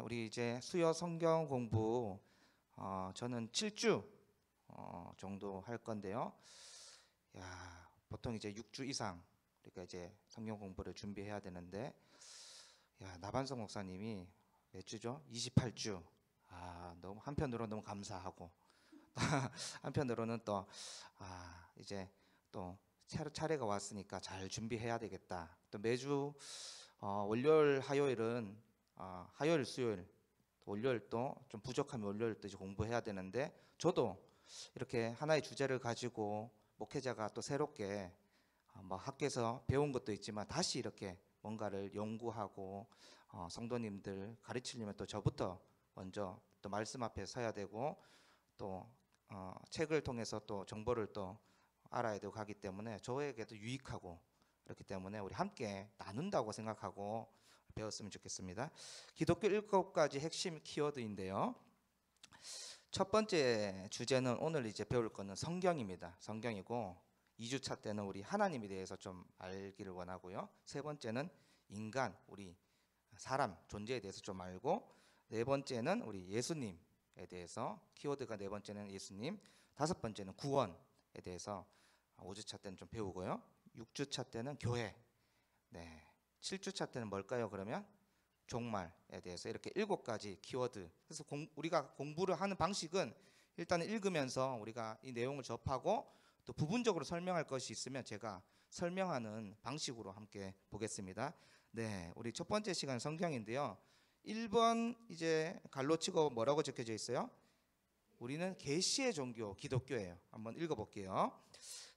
우리 이제 수요 성경 공부 저는 7주 정도 할 건데요. 보통 이제 6주 이상 그러니까 이제 성경 공부를 준비해야 되는데 나반석 목사님이 몇 주죠? 28주. 너무 한편으로 너무 감사하고 한편으로는 또 이제 또 차례가 왔으니까 잘 준비해야 되겠다. 또 매주 월요일, 화요일은 화요일, 수요일, 월요일 또 좀 부족하면 월요일 또 이제 공부해야 되는데 저도 이렇게 하나의 주제를 가지고 목회자가 또 새롭게 학교에서 배운 것도 있지만 다시 이렇게 뭔가를 연구하고 성도님들 가르치려면 또 저부터 먼저 또 말씀 앞에 서야 되고 또 책을 통해서 또 정보를 또 알아야 되고 하기 때문에 저에게도 유익하고 그렇기 때문에 우리 함께 나눈다고 생각하고 배웠으면 좋겠습니다. 기독교 7가지 핵심 키워드인데요. 첫 번째 주제는 오늘 이제 배울 거는 성경입니다. 성경이고 2주차 때는 우리 하나님에 대해서 좀 알기를 원하고요. 세 번째는 인간, 우리 사람 존재에 대해서 좀 알고, 네 번째는 우리 예수님에 대해서 키워드가 네 번째는 예수님, 다섯 번째는 구원에 대해서 5주차 때는 좀 배우고요. 6주차 때는 교회, 7주차 때는 뭘까요? 그러면 종말에 대해서 이렇게 7가지 키워드. 그래서 우리가 공부를 하는 방식은 일단은 읽으면서 우리가 이 내용을 접하고 또 부분적으로 설명할 것이 있으면 제가 설명하는 방식으로 함께 보겠습니다. 우리 첫 번째 시간 성경인데요. 1번 이제 갈로치고 뭐라고 적혀져 있어요? 우리는 계시의 종교, 기독교예요. 한번 읽어볼게요.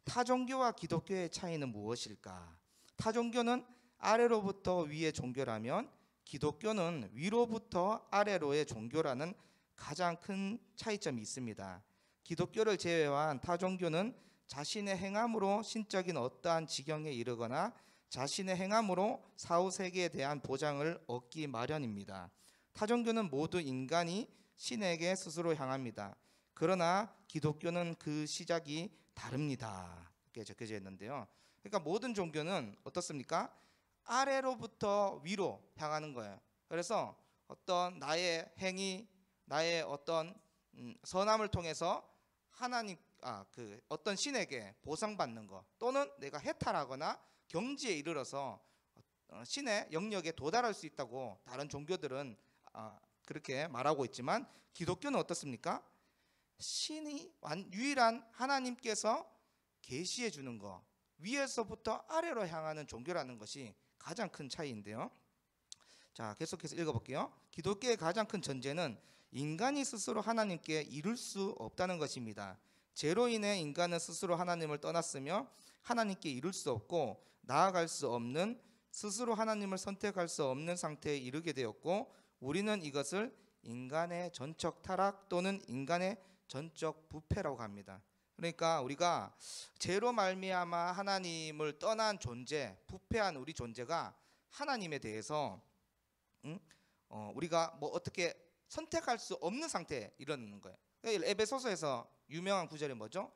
타종교와 기독교의 차이는 무엇일까? 타종교는 아래로부터 위의 종교라면 기독교는 위로부터 아래로의 종교라는 가장 큰 차이점이 있습니다. 기독교를 제외한 타종교는 자신의 행함으로 신적인 어떠한 지경에 이르거나 자신의 행함으로 사후세계에 대한 보장을 얻기 마련입니다. 타종교는 모두 인간이 신에게 스스로 향합니다. 그러나 기독교는 그 시작이 다릅니다. 이렇게 적혀져 있는데요. 그러니까 모든 종교는 어떻습니까? 아래로부터 위로 향하는 거예요. 그래서 어떤 나의 행위, 나의 어떤 선함을 통해서 하나님, 어떤 신에게 보상받는 것, 또는 내가 해탈하거나 경지에 이르러서 신의 영역에 도달할 수 있다고 다른 종교들은 그렇게 말하고 있지만, 기독교는 어떻습니까? 신이 유일한 하나님께서 계시해 주는 것, 위에서부터 아래로 향하는 종교라는 것이 가장 큰 차이인데요. 자, 계속해서 읽어볼게요. 기독교의 가장 큰 전제는 인간이 스스로 하나님께 이룰 수 없다는 것입니다. 죄로 인해 인간은 스스로 하나님을 떠났으며 하나님께 이룰 수 없고 나아갈 수 없는, 스스로 하나님을 선택할 수 없는 상태에 이르게 되었고, 우리는 이것을 인간의 전적 타락 또는 인간의 전적 부패라고 합니다. 그러니까 우리가 죄로 말미암아 하나님을 떠난 존재, 부패한 우리 존재가 하나님에 대해서 우리가 어떻게 선택할 수 없는 상태에 이르는 거예요. 에베소서에서 유명한 구절이 뭐죠?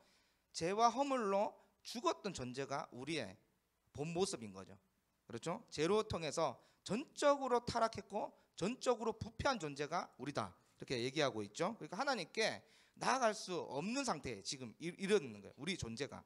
죄와 허물로 죽었던 존재가 우리의 본 모습인 거죠. 그렇죠? 죄로 통해서 전적으로 타락했고 전적으로 부패한 존재가 우리다, 이렇게 얘기하고 있죠. 그러니까 하나님께 나아갈 수 없는 상태에 지금 이르는 거예요, 우리 존재가.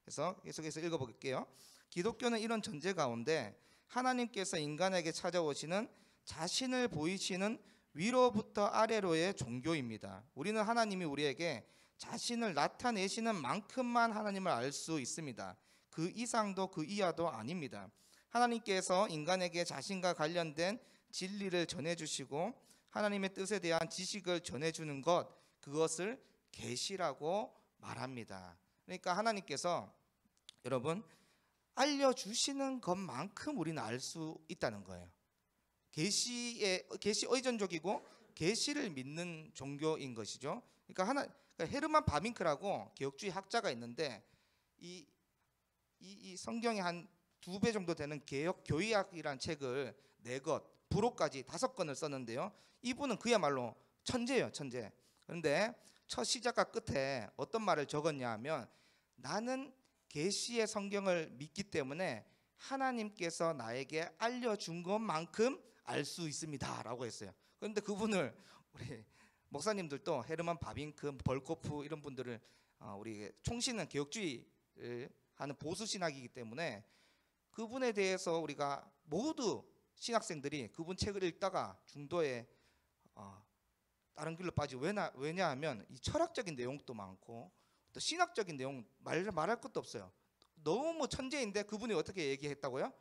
그래서 계속해서 읽어볼게요. 기독교는 이런 전제 가운데 하나님께서 인간에게 찾아오시는, 자신을 보이시는 위로부터 아래로의 종교입니다. 우리는 하나님이 우리에게 자신을 나타내시는 만큼만 하나님을 알 수 있습니다. 그 이상도 그 이하도 아닙니다. 하나님께서 인간에게 자신과 관련된 진리를 전해주시고 하나님의 뜻에 대한 지식을 전해주는 것, 그것을 계시라고 말합니다. 그러니까 하나님께서 여러분 알려주시는 것만큼 우리는 알 수 있다는 거예요. 계시 의존적이고 계시를 믿는 종교인 것이죠. 그러니까 헤르만 바빙크라고 개혁주의 학자가 있는데 이 성경의 한 2배 정도 되는 개혁 교의학이라는 책을 4권, 부록까지 5권을 썼는데요. 이분은 그야말로 천재예요, 천재. 그런데 첫 시작과 끝에 어떤 말을 적었냐 하면, 나는 계시의 성경을 믿기 때문에 하나님께서 나에게 알려준 것만큼 알 수 있습니다라고 했어요. 그런데 그분을 우리 목사님들도 헤르만 바빙크, 벌코프 이런 분들을 우리 총신은 개혁주의를 하는 보수 신학이기 때문에 그분에 대해서 우리가 모두 신학생들이 그분 책을 읽다가 중도에 다른 길로 빠지고, 왜냐하면 이 철학적인 내용도 많고 또 신학적인 내용 말할 것도 없어요. 너무 천재인데 그분이 어떻게 얘기했다고요?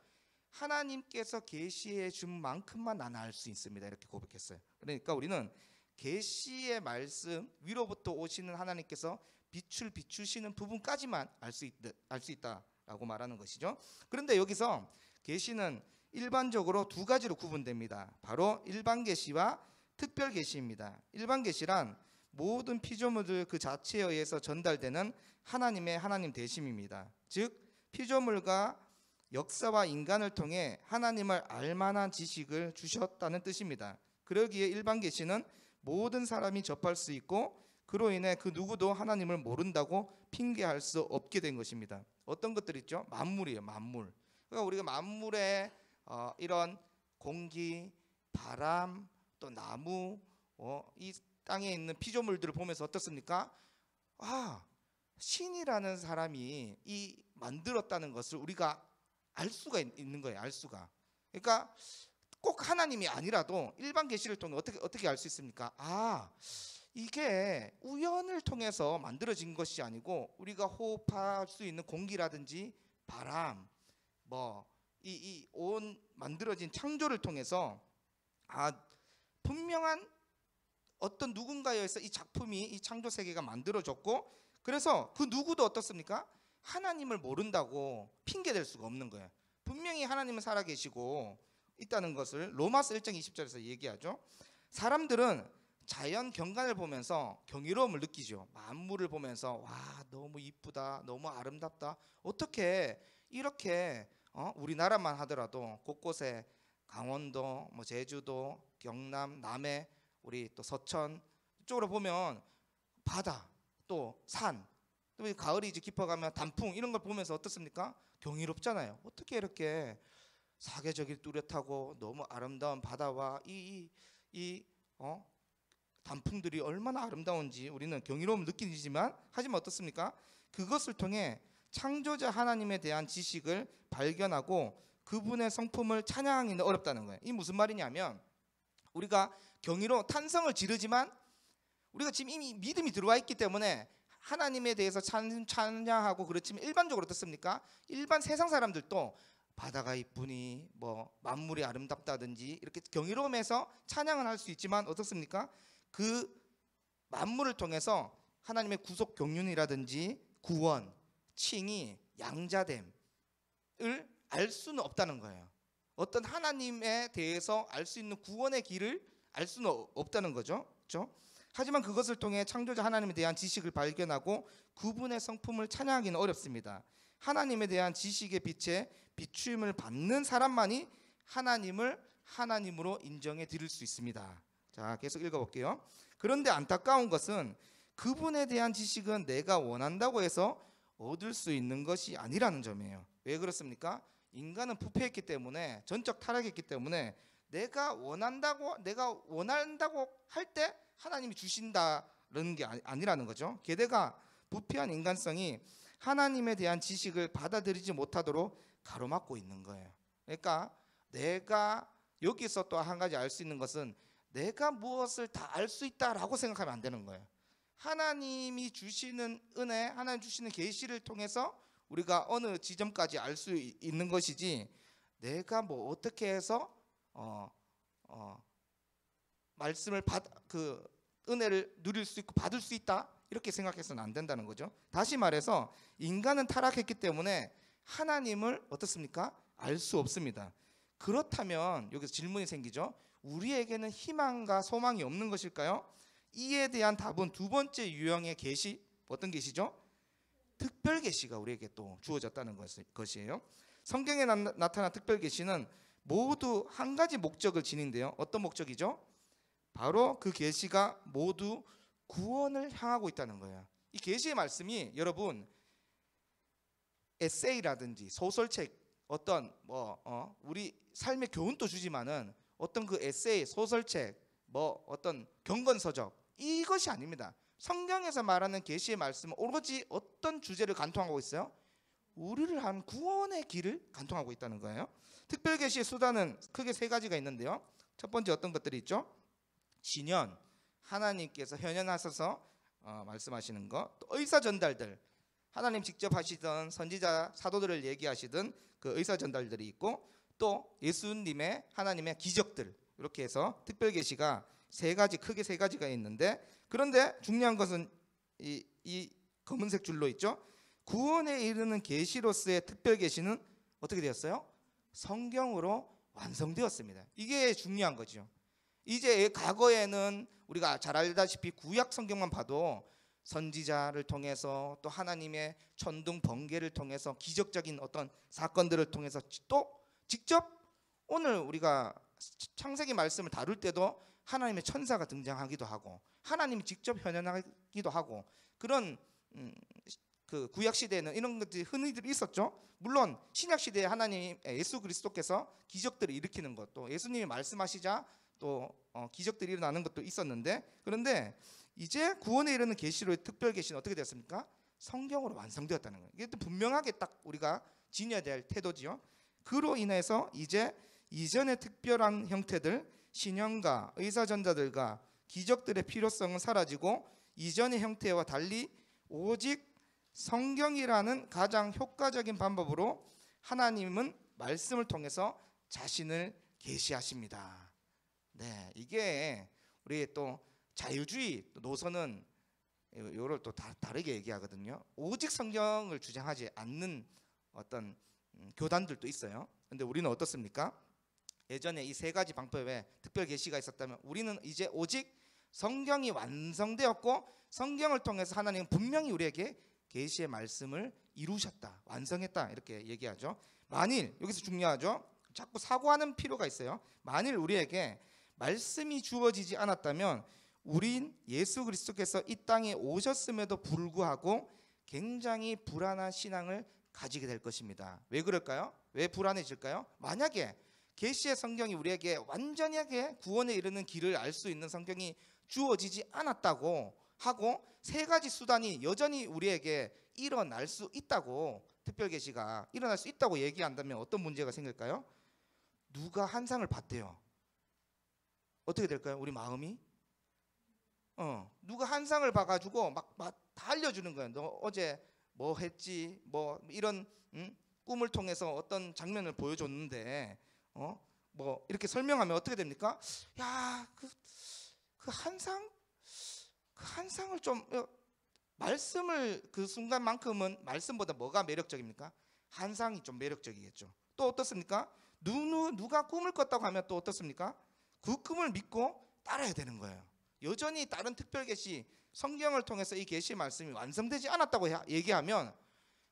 하나님께서 계시해 준 만큼만 나는 알 수 있습니다, 이렇게 고백했어요. 그러니까 우리는 계시의 말씀, 위로부터 오시는 하나님께서 빛을 비추시는 부분까지만 알 수 있다라고 말하는 것이죠. 그런데 여기서 계시는 일반적으로 두 가지로 구분됩니다. 바로 일반 계시와 특별 계시입니다. 일반 계시란 모든 피조물들 그 자체에 의해서 전달되는 하나님의 하나님 대심입니다. 즉 피조물과 역사와 인간을 통해 하나님을 알만한 지식을 주셨다는 뜻입니다. 그러기에 일반 계시는 모든 사람이 접할 수 있고 그로 인해 그 누구도 하나님을 모른다고 핑계할 수 없게 된 것입니다. 어떤 것들 있죠? 만물이에요, 만물. 그러니까 우리가 만물의 이런 공기, 바람, 또 나무, 이 땅에 있는 피조물들을 보면서 어떻습니까? 신이라는 사람이 이 만들었다는 것을 우리가 알 수가 있는 거예요. 알 수가. 그러니까 꼭 하나님이 아니라도 일반 계시를 통해 어떻게 알 수 있습니까? 이게 우연을 통해서 만들어진 것이 아니고 우리가 호흡할 수 있는 공기라든지 바람, 이 온 만들어진 창조를 통해서 분명한 어떤 누군가에 의해서 이 작품이, 이 창조 세계가 만들어졌고, 그래서 그 누구도 어떻습니까? 하나님을 모른다고 핑계댈 수가 없는 거예요. 분명히 하나님은 살아계시고 있다는 것을 로마서 1장 20절에서 얘기하죠. 사람들은 자연 경관을 보면서 경이로움을 느끼죠. 만물을 보면서 너무 이쁘다, 너무 아름답다. 어떻게 이렇게 우리나라만 하더라도 곳곳에 강원도, 제주도, 경남, 남해, 우리 또 서천 이쪽으로 보면 바다, 또 산, 또 가을이 이제 깊어가면 단풍, 이런 걸 보면서 어떻습니까? 경이롭잖아요. 어떻게 이렇게 사계절이 뚜렷하고 너무 아름다운 바다와 이 단풍들이 얼마나 아름다운지 우리는 경이로움을 느끼지만, 하지만 어떻습니까? 그것을 통해 창조자 하나님에 대한 지식을 발견하고 그분의 성품을 찬양하기는 어렵다는 거예요. 이 무슨 말이냐면, 우리가 탄성을 지르지만 우리가 지금 이미 믿음이 들어와 있기 때문에 하나님에 대해서 찬양하고 그렇지만, 일반적으로 어떻습니까? 일반 세상 사람들도 바다가 이쁘니 만물이 아름답다든지 이렇게 경이로움에서 찬양을 할 수 있지만 어떻습니까? 그 만물을 통해서 하나님의 구속 경륜이라든지 구원, 칭의, 양자됨을 알 수는 없다는 거예요. 어떤 하나님에 대해서 알 수 있는 구원의 길을 알 수는 없다는 거죠. 그렇죠? 하지만 그것을 통해 창조자 하나님에 대한 지식을 발견하고 그분의 성품을 찬양하기는 어렵습니다. 하나님에 대한 지식의 빛에 비추임을 받는 사람만이 하나님을 하나님으로 인정해 드릴 수 있습니다. 자, 계속 읽어볼게요. 그런데 안타까운 것은 그분에 대한 지식은 내가 원한다고 해서 얻을 수 있는 것이 아니라는 점이에요. 왜 그렇습니까? 인간은 부패했기 때문에, 전적 타락했기 때문에 내가 원한다고 할 때 하나님이 주신다는 게 아니라는 거죠. 게다가 부패한 인간성이 하나님에 대한 지식을 받아들이지 못하도록 가로막고 있는 거예요. 그러니까 내가 여기서 또 한 가지 알 수 있는 것은 내가 무엇을 다 알 수 있다라고 생각하면 안 되는 거예요. 하나님이 주시는 은혜, 하나님 주시는 계시를 통해서 우리가 어느 지점까지 알 수 있는 것이지, 내가 어떻게 해서 말씀을 은혜를 누릴 수 있고 받을 수 있다, 이렇게 생각해서는 안 된다는 거죠. 다시 말해서 인간은 타락했기 때문에 하나님을 어떻습니까? 알 수 없습니다. 그렇다면 여기서 질문이 생기죠. 우리에게는 희망과 소망이 없는 것일까요? 이에 대한 답은 두 번째 유형의 계시, 어떤 계시죠? 특별 계시가 우리에게 또 주어졌다는 것이에요. 성경에 나타난 특별 계시는 모두 한 가지 목적을 지닌데요. 어떤 목적이죠? 바로 그 계시가 모두 구원을 향하고 있다는 거예요. 이 계시의 말씀이 여러분 에세이라든지 소설책, 어떤 우리 삶의 교훈도 주지만은 어떤 그 에세이, 소설책, 뭐 어떤 경건서적 이것이 아닙니다. 성경에서 말하는 계시의 말씀은 오로지 어떤 주제를 관통하고 있어요? 우리를 한 구원의 길을 관통하고 있다는 거예요. 특별 계시의 수단은 크게 세 가지가 있는데요. 첫 번째 어떤 것들이 있죠? 신현, 하나님께서 현현하셔서 말씀하시는 것, 또 의사 전달들, 하나님 직접 하시던 선지자 사도들을 얘기하시던 그 의사 전달들이 있고, 또 예수님의 하나님의 기적들, 이렇게 해서 특별 계시가 크게 세 가지가 있는데, 그런데 중요한 것은 이 검은색 줄로 있죠. 구원에 이르는 계시로서의 특별 계시는 어떻게 되었어요? 성경으로 완성되었습니다. 이게 중요한 거죠. 이제 과거에는 우리가 잘 알다시피 구약 성경만 봐도 선지자를 통해서 또 하나님의 천둥 번개를 통해서 기적적인 어떤 사건들을 통해서 또 직접 오늘 우리가 창세기 말씀을 다룰 때도 하나님의 천사가 등장하기도 하고 하나님이 직접 현현하기도 하고 그런 그 구약 시대에는 이런 것들이 흔히들 있었죠. 물론 신약 시대에 하나님 예수 그리스도께서 기적들을 일으키는 것도 예수님이 말씀하시자 또 기적들이 일어나는 것도 있었는데, 그런데 이제 구원에 이르는 계시로의 특별 계시는 어떻게 되었습니까? 성경으로 완성되었다는 거예요. 이게 또 분명하게 딱 우리가 지녀야 될 태도지요. 그로 인해서 이제 이전의 특별한 형태들, 신현과 의사전자들과 기적들의 필요성은 사라지고 이전의 형태와 달리 오직 성경이라는 가장 효과적인 방법으로 하나님은 말씀을 통해서 자신을 계시하십니다. 네, 이게 우리 또 자유주의 노선은 이거를 또 다르게 얘기하거든요. 오직 성경을 주장하지 않는 어떤 교단들도 있어요. 근데 우리는 어떻습니까? 예전에 이 세 가지 방법에 특별 계시가 있었다면 우리는 이제 오직 성경이 완성되었고 성경을 통해서 하나님은 분명히 우리에게 계시의 말씀을 이루셨다, 완성했다 이렇게 얘기하죠. 만일 여기서 중요하죠. 자꾸 사고하는 필요가 있어요. 만일 우리에게 말씀이 주어지지 않았다면 우린 예수 그리스도께서 이 땅에 오셨음에도 불구하고 굉장히 불안한 신앙을 가지게 될 것입니다. 왜 그럴까요? 왜 불안해질까요? 만약에 계시의 성경이 우리에게 완전하게 구원에 이르는 길을 알 수 있는 성경이 주어지지 않았다고 하고 세 가지 수단이 여전히 우리에게 일어날 수 있다고, 특별 계시가 일어날 수 있다고 얘기한다면 어떤 문제가 생길까요? 누가 한 상을 봤대요. 어떻게 될까요? 우리 마음이 누가 한 상을 봐가지고 막 다 알려주는 거예요. 너 어제 뭐 했지? 뭐 이런 꿈을 통해서 어떤 장면을 보여줬는데 뭐 이렇게 설명하면 어떻게 됩니까? 야, 그 한 상을 좀 말씀을 그 순간만큼은 말씀보다 뭐가 매력적입니까? 한 상이 좀 매력적이겠죠. 또 어떻습니까? 누가 꿈을 꿨다고 하면 또 어떻습니까? 그 꿈을 믿고 따라야 되는 거예요. 여전히 다른 특별 계시 성경을 통해서 이 계시 말씀이 완성되지 않았다고 얘기하면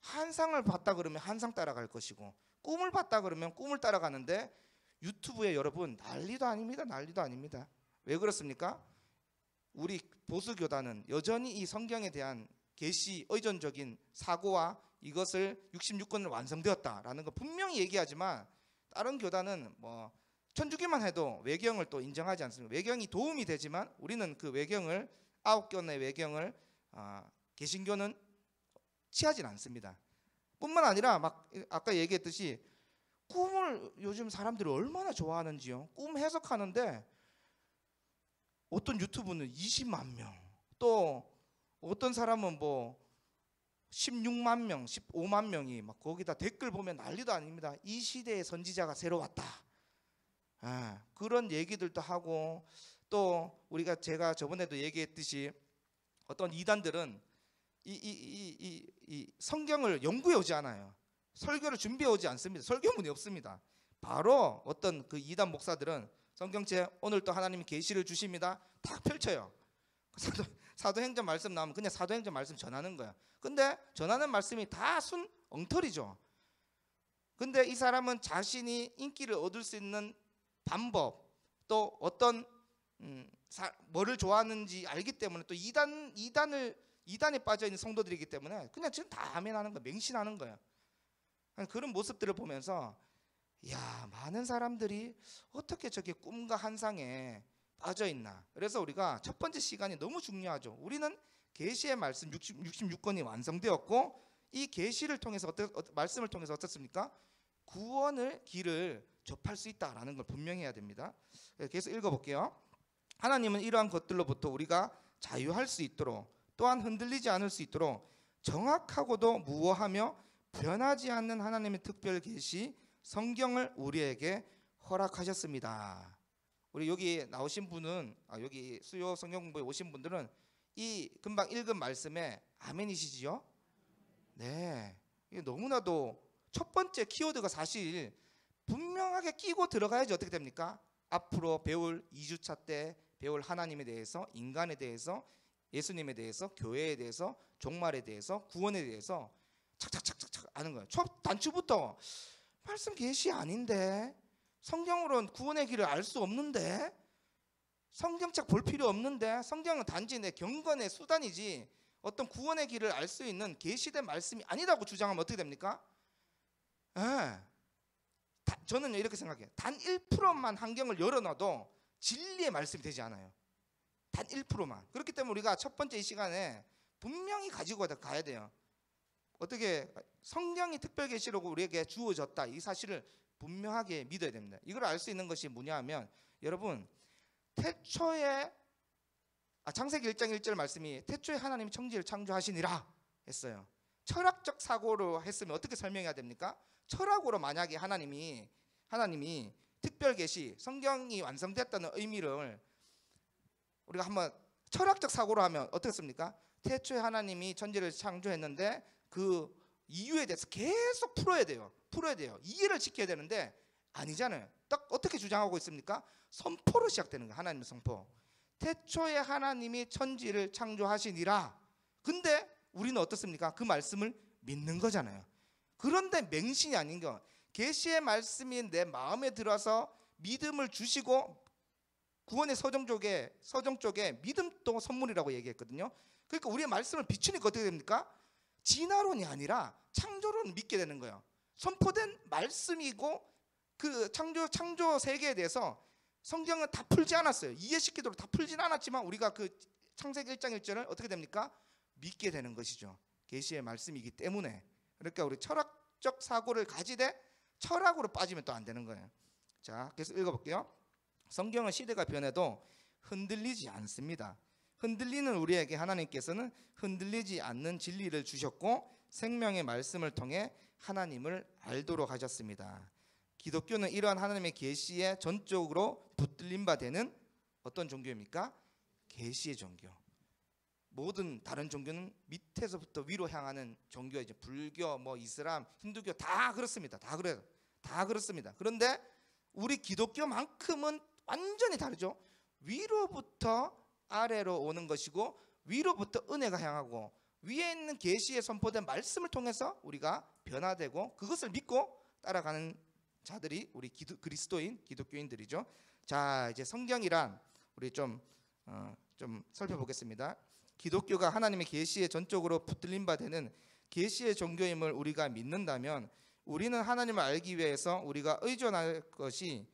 한 상을 봤다 그러면 한 상 따라갈 것이고 꿈을 봤다 그러면 꿈을 따라가는데 유튜브에 여러분 난리도 아닙니다. 난리도 아닙니다. 왜 그렇습니까? 우리 보수교단은 여전히 이 성경에 대한 계시 의존적인 사고와 이것을 66권을 완성되었다라는 거 분명히 얘기하지만 다른 교단은 뭐 천주교만 해도 외경을 또 인정하지 않습니다. 외경이 도움이 되지만 우리는 그 외경을 9권의 외경을 개신교는 취하진 않습니다. 뿐만 아니라 막 아까 얘기했듯이 꿈을 요즘 사람들이 얼마나 좋아하는지요. 꿈 해석하는데 어떤 유튜브는 20만 명, 또 어떤 사람은 뭐 16만 명, 15만 명이 막 거기다 댓글 보면 난리도 아닙니다. 이 시대의 선지자가 새로 왔다. 그런 얘기들도 하고 또 우리가 제가 저번에도 얘기했듯이 어떤 이단들은 이 성경을 연구해 오지 않아요. 설교를 준비해 오지 않습니다. 설교문이 없습니다. 바로 어떤 그 이단 목사들은 성경책 오늘 또 하나님이 계시를 주십니다. 딱 펼쳐요. 사도행전 말씀 나오면 그냥 사도행전 말씀 전하는 거야. 근데 전하는 말씀이 다 순 엉터리죠. 근데 이 사람은 자신이 인기를 얻을 수 있는 방법 또 어떤 뭐를 좋아하는지 알기 때문에 또 이단에 빠져 있는 성도들이기 때문에 그냥 지금 다 아멘하는 거야. 맹신하는 거야. 그런 모습들을 보면서 야, 많은 사람들이 어떻게 저게 꿈과 환상에 빠져 있나. 그래서 우리가 첫 번째 시간이 너무 중요하죠. 우리는 계시의 말씀 66권이 완성되었고 이 계시를 통해서 말씀을 통해서 어떻습니까? 구원을 길을 접할 수 있다라는 걸 분명히 해야 됩니다. 계속 읽어볼게요. 하나님은 이러한 것들로부터 우리가 자유할 수 있도록 또한 흔들리지 않을 수 있도록 정확하고도 무오하며 변하지 않는 하나님의 특별 계시 성경을 우리에게 허락하셨습니다. 우리 여기 나오신 분은 여기 수요 성경 공부에 오신 분들은 이 금방 읽은 말씀에 아멘이시지요? 네, 이게 너무나도 첫 번째 키워드가 사실 분명하게 끼고 들어가야지 어떻게 됩니까? 앞으로 배울 2주차 때 배울 하나님에 대해서, 인간에 대해서, 예수님에 대해서, 교회에 대해서, 종말에 대해서, 구원에 대해서 착착착착착 아는 거예요. 첫 단추부터 말씀 계시 아닌데, 성경으로는 구원의 길을 알 수 없는데, 성경책 볼 필요 없는데, 성경은 단지 내 경건의 수단이지 어떤 구원의 길을 알 수 있는 계시된 말씀이 아니라고 주장하면 어떻게 됩니까? 저는 이렇게 생각해요. 단 1%만 환경을 열어놔도 진리의 말씀이 되지 않아요. 단 1%만. 그렇기 때문에 우리가 첫 번째 이 시간에 분명히 가지고 가야 돼요. 어떻게 성경이 특별 계시로 우리에게 주어졌다, 이 사실을 분명하게 믿어야 됩니다. 이걸 알 수 있는 것이 뭐냐 하면, 여러분 태초에 창세기 1장 1절 말씀이 태초에 하나님이 천지를 창조하시니라 했어요. 철학적 사고로 했으면 어떻게 설명해야 됩니까? 철학으로 만약에 하나님이 특별 계시 성경이 완성됐다는 의미를 우리가 한번 철학적 사고로 하면 어떻습니까? 태초에 하나님이 천지를 창조했는데 그 이유에 대해서 계속 풀어야 돼요. 이해를 지켜야 되는데 아니잖아요. 딱 어떻게 주장하고 있습니까? 선포로 시작되는 거예요. 하나님의 선포. 태초에 하나님이 천지를 창조하시니라. 근데 우리는 어떻습니까? 그 말씀을 믿는 거잖아요. 그런데 맹신이 아닌 거, 계시의 말씀이 내 마음에 들어서 믿음을 주시고, 구원의 서정 쪽에 믿음도 선물이라고 얘기했거든요. 그러니까 우리의 말씀을 비추니까 어떻게 됩니까? 진화론이 아니라 창조론을 믿게 되는 거예요. 선포된 말씀이고 그 창조 세계에 대해서 성경은 다 풀지 않았어요. 이해시키도록 다 풀진 않았지만 우리가 그 창세기 1장 1절을 어떻게 됩니까? 믿게 되는 것이죠. 계시의 말씀이기 때문에. 그러니까 우리 철학적 사고를 가지되 철학으로 빠지면 또 안 되는 거예요. 자, 계속 읽어볼게요. 성경은 시대가 변해도 흔들리지 않습니다. 흔들리는 우리에게 하나님께서는 흔들리지 않는 진리를 주셨고 생명의 말씀을 통해 하나님을 알도록 하셨습니다. 기독교는 이러한 하나님의 계시에 전적으로 붙들림 바 되는 어떤 종교입니까? 계시의 종교. 모든 다른 종교는 밑에서부터 위로 향하는 종교, 이제 불교, 이슬람, 힌두교 다 그렇습니다. 다 그래요. 다 그렇습니다. 그런데 우리 기독교만큼은 완전히 다르죠. 위로부터 아래로 오는 것이고 위로부터 은혜가 향하고 위에 있는 계시에 선포된 말씀을 통해서 우리가 변화되고 그것을 믿고 따라가는 자들이 우리 그리스도인 기독교인들이죠. 자, 이제 성경이란 우리 좀 살펴보겠습니다. 기독교가 하나님의 계시에 전적으로 붙들림 바 되는 계시의 종교임을 우리가 믿는다면 우리는 하나님을 알기 위해서 우리가 의존할 것이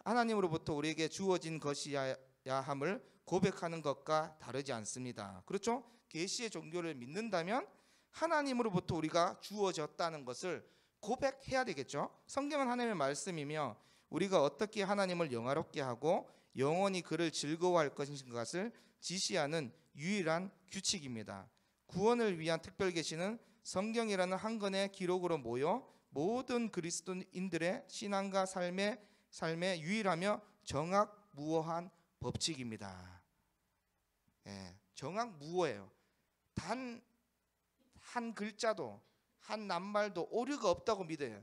하나님으로부터 우리에게 주어진 것이야 함을 고백하는 것과 다르지 않습니다. 그렇죠? 계시의 종교를 믿는다면 하나님으로부터 우리가 주어졌다는 것을 고백해야 되겠죠. 성경은 하나님의 말씀이며 우리가 어떻게 하나님을 영화롭게 하고 영원히 그를 즐거워할 것을 지시하는 유일한 규칙입니다. 구원을 위한 특별 계시는 성경이라는 한 권의 기록으로 모여 모든 그리스도인들의 신앙과 삶에 유일하며 정확무오한 법칙입니다. 정확무오예요. 단 한 글자도 한 낱말도 오류가 없다고 믿어요.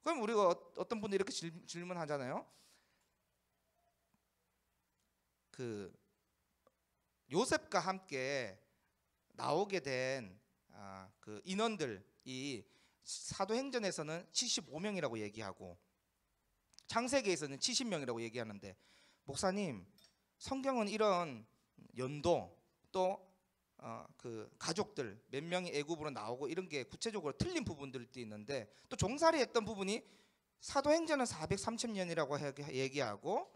그럼 우리가 어떤 분들이 이렇게 질문하잖아요. 그 요셉과 함께 나오게 된 그 인원들이 사도행전에서는 75명이라고 얘기하고 창세기에서는 70명이라고 얘기하는데, 목사님 성경은 이런 연도 또 그 가족들 몇 명이 애굽으로 나오고 이런 게 구체적으로 틀린 부분들도 있는데, 또 종살이했던 부분이 사도행전은 430년이라고 얘기하고,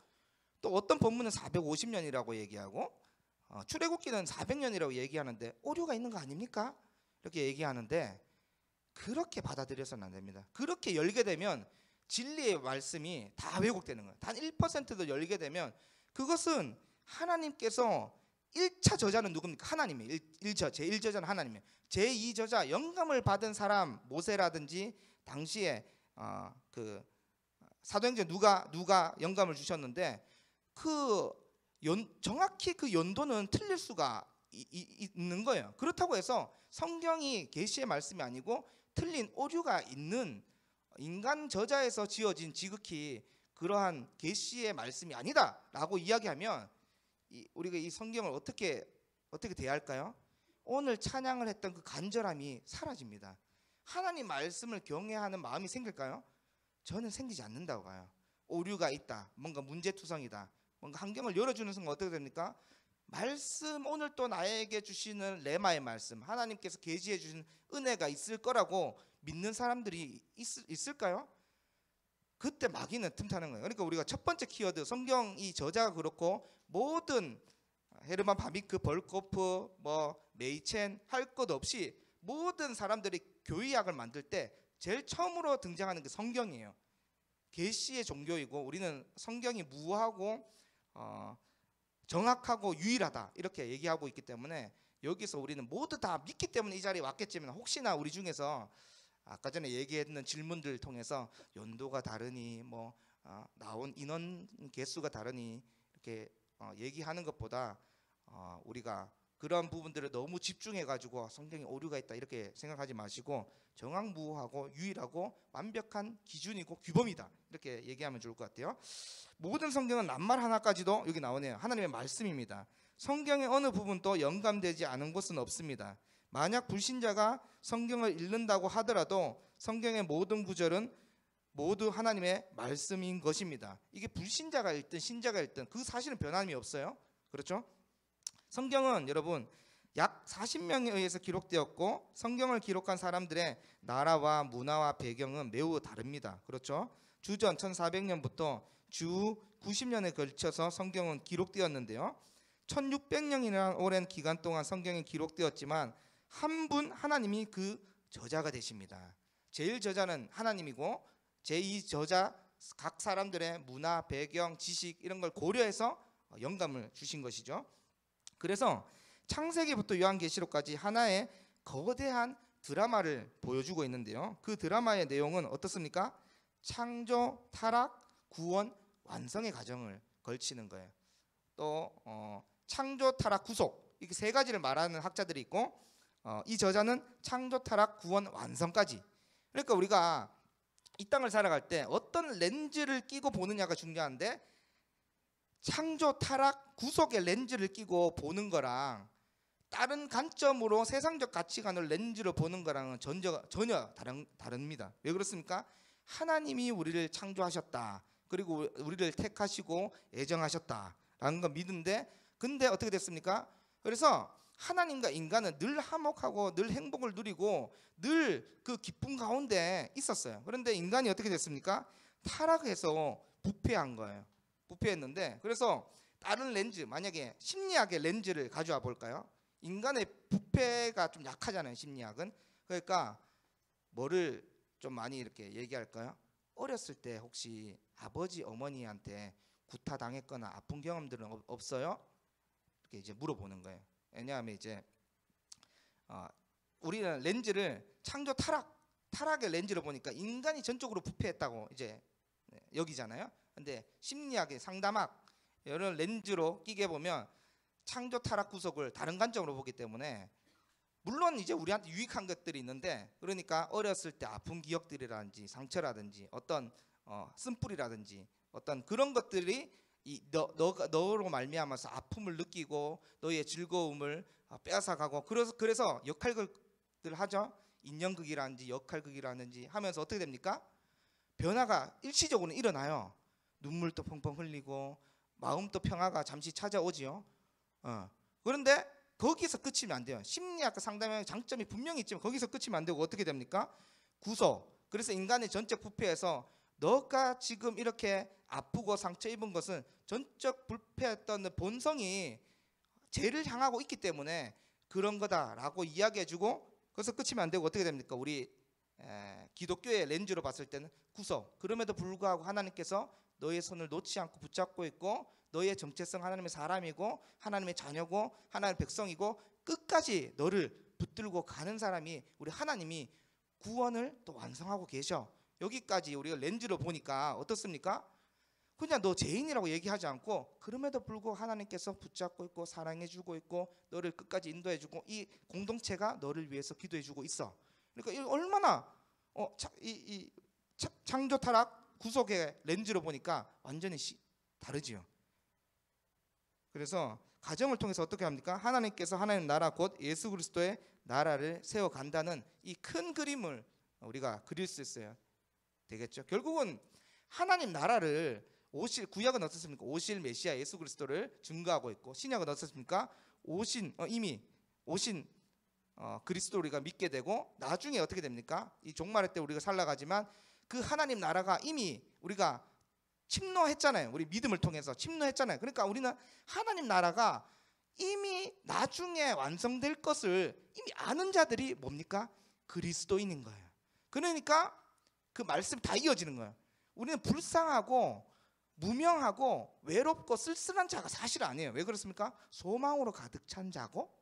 또 어떤 본문은 450년이라고 얘기하고, 출애굽기는 400년이라고 얘기하는데 오류가 있는 거 아닙니까? 이렇게 얘기하는데, 그렇게 받아들여서는 안 됩니다. 그렇게 열게 되면 진리의 말씀이 다 왜곡되는 거예요. 단 1%도 열게 되면 그것은 하나님께서 1차 저자는 누굽니까? 하나님이에요. 제1저자는 하나님이에요. 제2저자 영감을 받은 사람 모세라든지, 당시에 그 사도행전 누가 영감을 주셨는데, 정확히 그 연도는 틀릴 수가 있는 거예요. 그렇다고 해서 성경이 계시의 말씀이 아니고 틀린 오류가 있는 인간 저자에서 지어진 지극히 그러한 계시의 말씀이 아니다라고 이야기하면 우리가 이 성경을 어떻게 대할까요? 오늘 찬양을 했던 그 간절함이 사라집니다. 하나님 말씀을 경외하는 마음이 생길까요? 저는 생기지 않는다고 봐요. 오류가 있다, 뭔가 문제투성이다, 뭔가 환경을 열어주는 순간 어떻게 됩니까? 말씀, 오늘 또 나에게 주시는 레마의 말씀, 하나님께서 계시해 주신 은혜가 있을 거라고 믿는 사람들이 있을까요? 그때 마귀는 틈타는 거예요. 그러니까 우리가 첫 번째 키워드, 성경 이 저자가 그렇고 모든 헤르만 바비크, 벌코프, 메이첸 할 것 없이 모든 사람들이 교의학을 만들 때 제일 처음으로 등장하는 게 성경이에요. 계시의 종교이고 우리는 성경이 무하고 정확하고 유일하다 이렇게 얘기하고 있기 때문에, 여기서 우리는 모두 다 믿기 때문에 이 자리에 왔겠지만, 혹시나 우리 중에서 아까 전에 얘기했던 질문들 통해서 연도가 다르니 나온 인원 개수가 다르니 이렇게 얘기하는 것보다 우리가 그런 부분들을 너무 집중해 가지고 성경에 오류가 있다 이렇게 생각하지 마시고, 정확무하고 유일하고 완벽한 기준이고 규범이다 이렇게 얘기하면 좋을 것 같아요. 모든 성경은 낱말 하나까지도 여기 나오네요. 하나님의 말씀입니다. 성경의 어느 부분도 영감되지 않은 곳은 없습니다. 만약 불신자가 성경을 읽는다고 하더라도 성경의 모든 구절은 모두 하나님의 말씀인 것입니다. 이게 불신자가 읽든 신자가 읽든 그 사실은 변함이 없어요. 그렇죠? 성경은 여러분 약 40명에 의해서 기록되었고, 성경을 기록한 사람들의 나라와 문화와 배경은 매우 다릅니다. 그렇죠? 주전 1400년부터 주 90년에 걸쳐서 성경은 기록되었는데요, 1600년이라는 오랜 기간 동안 성경이 기록되었지만 한 분 하나님이 그 저자가 되십니다. 제1저자는 하나님이고 제2저자 각 사람들의 문화, 배경, 지식 이런 걸 고려해서 영감을 주신 것이죠. 그래서 창세기부터 요한계시록까지 하나의 거대한 드라마를 보여주고 있는데요, 그 드라마의 내용은 어떻습니까? 창조, 타락, 구원, 완성의 과정을 걸치는 거예요. 또 창조, 타락, 구속, 이렇게 세 가지를 말하는 학자들이 있고, 이 저자는 창조, 타락, 구원, 완성까지. 그러니까 우리가 이 땅을 살아갈 때 어떤 렌즈를 끼고 보느냐가 중요한데, 창조, 타락, 구속의 렌즈를 끼고 보는 거랑 다른 관점으로 세상적 가치관을 렌즈로 보는 거랑은 전혀 다릅니다. 왜 그렇습니까? 하나님이 우리를 창조하셨다, 그리고 우리를 택하시고 애정하셨다라는 거 믿는데, 근데 어떻게 됐습니까? 그래서 하나님과 인간은 늘 화목하고 늘 행복을 누리고 늘 그 기쁨 가운데 있었어요. 그런데 인간이 어떻게 됐습니까? 타락해서 부패한 거예요. 부패했는데, 그래서 다른 렌즈, 만약에 심리학의 렌즈를 가져와 볼까요? 인간의 부패가 좀 약하잖아요, 심리학은. 그러니까 뭐를 좀 많이 이렇게 얘기할까요? 어렸을 때 혹시 아버지, 어머니한테 구타당했거나 아픈 경험들은 없어요? 이렇게 이제 물어보는 거예요. 왜냐하면 이제 우리는 렌즈를 창조, 타락의 렌즈로 보니까 인간이 전적으로 부패했다고 이제 여기잖아요. 근데 심리학의 상담학 이런 렌즈로 끼게 보면 창조, 타락, 구속을 다른 관점으로 보기 때문에, 물론 이제 우리한테 유익한 것들이 있는데, 그러니까 어렸을 때 아픈 기억들이라든지 상처라든지 어떤 쓴뿌리라든지 어떤 그런 것들이 너로 말미암아서 아픔을 느끼고 너의 즐거움을 빼앗아가고, 그래서 역할극들 하죠. 인연극이라든지 역할극이라든지 하면서 어떻게 됩니까? 변화가 일시적으로 일어나요. 눈물도 펑펑 흘리고 마음도 평화가 잠시 찾아오지요. 그런데 거기서 끝이면 안 돼요. 심리학과 상담의 장점이 분명히 있지만 거기서 끝이면 안 되고 어떻게 됩니까? 구속. 그래서 인간의 전적 부패에서 너가 지금 이렇게 아프고 상처 입은 것은 전적 불패했던 본성이 죄를 향하고 있기 때문에 그런 거다라고 이야기해주고 거기서 끝이면 안 되고 어떻게 됩니까? 우리 기독교의 렌즈로 봤을 때는 구속. 그럼에도 불구하고 하나님께서 너의 손을 놓지 않고 붙잡고 있고 너의 정체성 하나님의 사람이고 하나님의 자녀고 하나님의 백성이고 끝까지 너를 붙들고 가는 사람이 우리 하나님이 구원을 또 완성하고 계셔. 여기까지 우리가 렌즈로 보니까 어떻습니까? 그냥 너 죄인이라고 얘기하지 않고 그럼에도 불구하고 하나님께서 붙잡고 있고 사랑해주고 있고 너를 끝까지 인도해주고 이 공동체가 너를 위해서 기도해주고 있어. 그러니까 얼마나 창조 타락 구속의 렌즈로 보니까 완전히 다르지요. 그래서 가정을 통해서 어떻게 합니까? 하나님께서 하나님 나라 곧 예수 그리스도의 나라를 세워간다는 이 큰 그림을 우리가 그릴 수 있어요. 되겠죠? 결국은 하나님 나라를 구약은 어떻습니까? 오실 메시아 예수 그리스도를 증거하고 있고 신약은 어떻습니까? 이미 오신 그리스도 우리가 믿게 되고 나중에 어떻게 됩니까? 이 종말의 때 우리가 살아가지만 그 하나님 나라가 이미 우리가 침노했잖아요. 우리 믿음을 통해서 침노했잖아요. 그러니까 우리는 하나님 나라가 이미 나중에 완성될 것을 이미 아는 자들이 뭡니까? 그리스도인인 거예요. 그러니까 그 말씀 다 이어지는 거예요. 우리는 불쌍하고 무명하고 외롭고 쓸쓸한 자가 사실 아니에요. 왜 그렇습니까? 소망으로 가득 찬 자고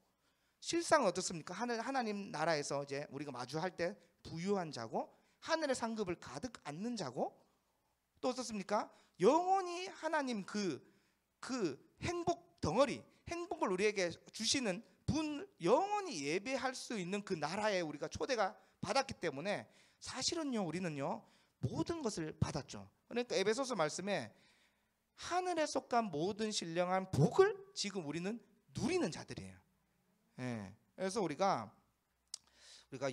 실상은 어떻습니까? 하나님 나라에서 이제 우리가 마주할 때 부유한 자고 하늘의 상급을 가득 안는 자고 또 어떻습니까? 영원히 하나님 그 행복 덩어리, 행복을 우리에게 주시는 분 영원히 예배할 수 있는 그 나라에 우리가 초대가 받았기 때문에 사실은요 우리는요 모든 것을 받았죠. 그러니까 에베소서 말씀에 하늘에 속한 모든 신령한 복을 지금 우리는 누리는 자들이에요. 예. 그래서 우리가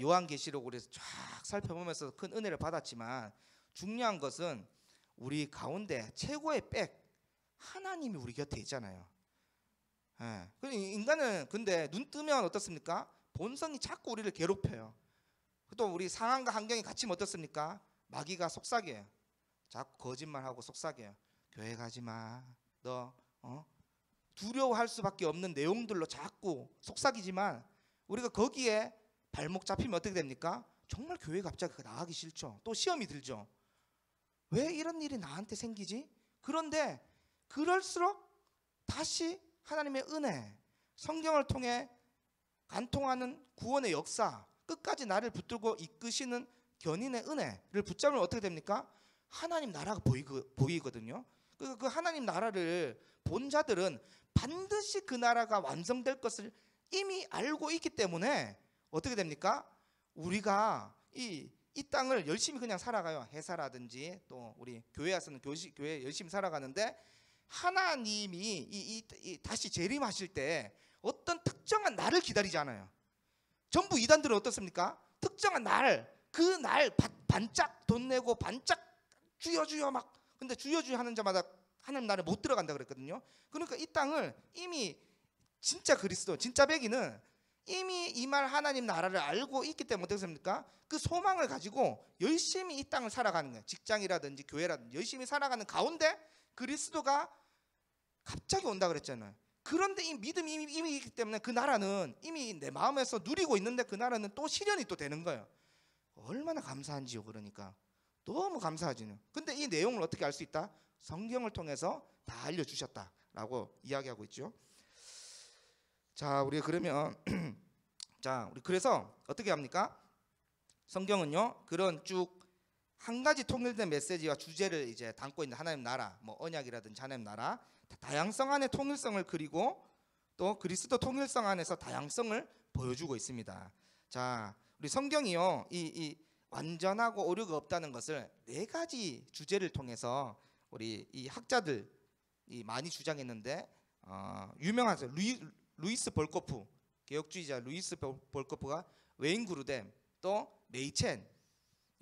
요한계시록을 쫙 살펴보면서 큰 은혜를 받았지만 중요한 것은 우리 가운데 최고의 백 하나님이 우리 곁에 있잖아요. 예. 인간은 근데 눈 뜨면 어떻습니까? 본성이 자꾸 우리를 괴롭혀요. 또 우리 상황과 환경이 갇히면 어떻습니까? 마귀가 속삭여요. 자꾸 거짓말하고 속삭여요. 교회 가지 마. 너 두려워할 수밖에 없는 내용들로 자꾸 속삭이지만 우리가 거기에 발목 잡히면 어떻게 됩니까? 정말 교회 갑자기 나가기 싫죠. 또 시험이 들죠. 왜 이런 일이 나한테 생기지? 그런데 그럴수록 다시 하나님의 은혜, 성경을 통해 간통하는 구원의 역사, 끝까지 나를 붙들고 이끄시는 견인의 은혜를 붙잡으면 어떻게 됩니까? 하나님 나라가 보이거든요. 그 하나님 나라를 본 자들은 반드시 그 나라가 완성될 것을 이미 알고 있기 때문에 어떻게 됩니까? 우리가 이 땅을 열심히 그냥 살아가요. 회사라든지 또 우리 교회 와서는 교회 열심히 살아가는데 하나님이 다시 재림하실 때 어떤 특정한 날을 기다리지 않아요. 전부 이단들은 어떻습니까? 특정한 날, 그 날 반짝 돈 내고 반짝 주여 막 근데 주여 하는 자마다 하나님 나라에 못 들어간다 그랬거든요. 그러니까 이 땅을 이미 진짜 그리스도, 진짜 백인은 이미 이 말 하나님 나라를 알고 있기 때문에 어떻습니까? 그 소망을 가지고 열심히 이 땅을 살아가는 거예요. 직장이라든지 교회라든지 열심히 살아가는 가운데 그리스도가 갑자기 온다 그랬잖아요. 그런데 이 믿음이 이미 있기 때문에 그 나라는 이미 내 마음에서 누리고 있는데 그 나라는 또 실현이 또 되는 거예요. 얼마나 감사한지요. 그러니까 너무 감사하지요. 근데 이 내용을 어떻게 알 수 있다? 성경을 통해서 다 알려주셨다라고 이야기하고 있죠. 자, 우리 그러면 우리 그래서 어떻게 합니까? 성경은요 그런 쭉 한 가지 통일된 메시지와 주제를 이제 담고 있는 하나님 나라, 뭐 언약이라든지 하나님 나라, 다양성 안에 통일성을 그리고 또 그리스도 통일성 안에서 다양성을 보여주고 있습니다. 자, 우리 성경이요 이 완전하고 오류가 없다는 것을 네 가지 주제를 통해서 우리 이 학자들이 많이 주장했는데 유명하죠. 루이스 볼코프, 개혁주의자 루이스 볼코프가 웨인 그루뎀, 또 메이첸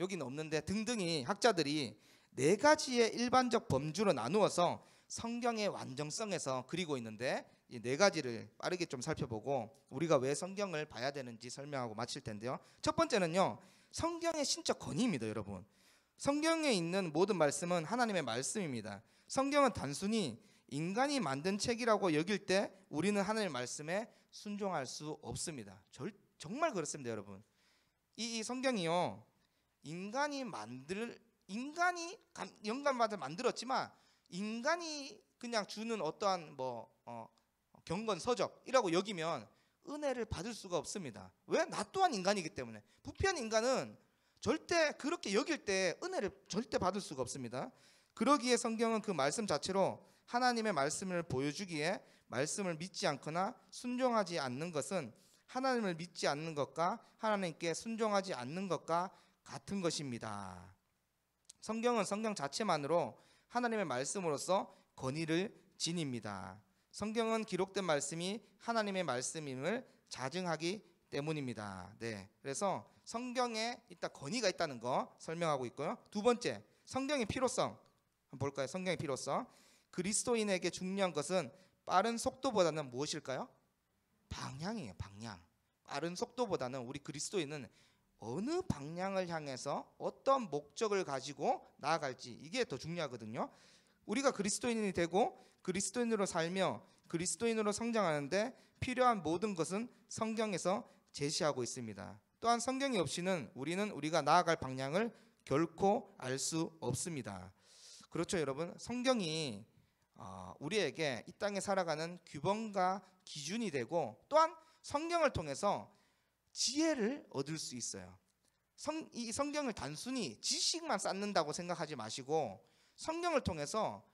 여기는 없는데 등등이 학자들이 네 가지의 일반적 범주로 나누어서 성경의 완전성에서 그리고 있는데 이 네 가지를 빠르게 좀 살펴보고 우리가 왜 성경을 봐야 되는지 설명하고 마칠 텐데요. 첫 번째는요, 성경의 신적 권위입니다. 여러분, 성경에 있는 모든 말씀은 하나님의 말씀입니다. 성경은 단순히 인간이 만든 책이라고 여길 때 우리는 하나님의 말씀에 순종할 수 없습니다. 정말 그렇습니다. 여러분, 이 성경이요, 인간이 영감받아 만들었지만 인간이 그냥 주는 어떠한 경건 서적이라고 여기면 은혜를 받을 수가 없습니다. 왜? 나 또한 인간이기 때문에. 부패한 인간은 절대 그렇게 여길 때 은혜를 절대 받을 수가 없습니다. 그러기에 성경은 그 말씀 자체로 하나님의 말씀을 보여주기에 말씀을 믿지 않거나 순종하지 않는 것은 하나님을 믿지 않는 것과 하나님께 순종하지 않는 것과 같은 것입니다. 성경은 성경 자체만으로 하나님의 말씀으로서 권위를 지닙니다. 성경은 기록된 말씀이 하나님의 말씀임을 자증하기 때문입니다. 네, 그래서 성경에 일단 권위가 있다는 거 설명하고 있고요. 두 번째, 성경의 필요성 한번 볼까요? 성경의 필요성. 그리스도인에게 중요한 것은 빠른 속도보다는 무엇일까요? 방향이에요. 방향. 빠른 속도보다는 우리 그리스도인은 어느 방향을 향해서 어떤 목적을 가지고 나아갈지, 이게 더 중요하거든요. 우리가 그리스도인이 되고 그리스도인으로 살며 그리스도인으로 성장하는데 필요한 모든 것은 성경에서 제시하고 있습니다. 또한 성경이 없이는 우리는 우리가 나아갈 방향을 결코 알 수 없습니다. 그렇죠, 여러분. 성경이 우리에게 이 땅에 살아가는 규범과 기준이 되고, 또한 성경을 통해서 지혜를 얻을 수 있어요. 이 성경을 단순히 지식만 쌓는다고 생각하지 마시고 성경을 통해서